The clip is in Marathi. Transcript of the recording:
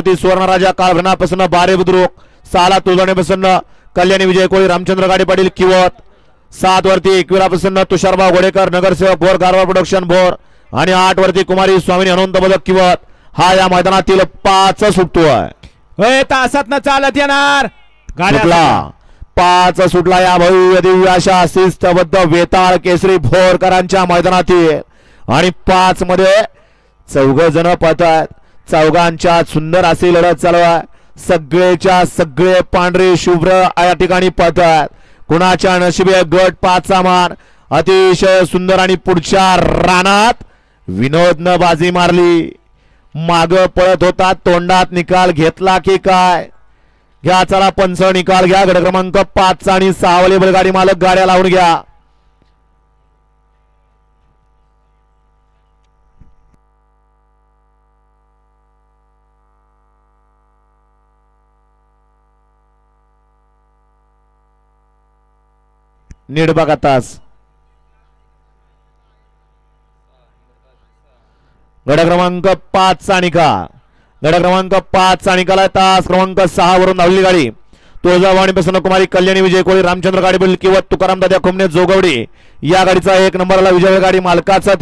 सुवर्णराजा काळभरणापासून बारे बुद्रुक 6 तुळजाणेपासून कल्याणी विजय कोळी रामचंद्र गाडी पाटील किवत 7 वरती 21 पासून तुषारभाऊ घोडेकर नगरसेवक भोर कारवार प्रोडक्शन भोर आणि 8 वरती कुमारी स्वामी हनुमंत बदक किवत हा या मैदानातील 5 सुटतोय तासात न चालत येणार सुटला 5 सुटला या भव्य दिव्य अशा शिस्तबद्ध वेताळ केसरी भोरकरांच्या मैदानातील आणि 5 मध्ये 4 जण पळतात चौघांच्या सुंदर अशी लढत चालू आहे सगळेच्या सगळे पांढरे शुभ्र या ठिकाणी पळतात कुणाच्या नशिबे गट 5 चा मान अतिशय सुंदर आणि पुढच्या रानात विनोदनं बाजी मारली माग पळत होता तोंडात निकाल घेतला की काय घ्या चला पंच निकाल घ्या गट क्रमांक 5 चा आणि 6 वाली बैलगाडी मालक गाड्या लावून घ्या नीट बघा तास गट क्रमांक 5 चा निकाल गट क्रमांक 5 चा निकाल आहे तास क्रमांक 6 वरून धावली गाडी तुळजाभवानी पासून कुमारी कल्याणी विजय कोळी रामचंद्र गाडी बैल किंवा तुकाराम दादा खुमने जोगवडी या गाडीचा 1 नंबरला विजय गाडी मालकाचा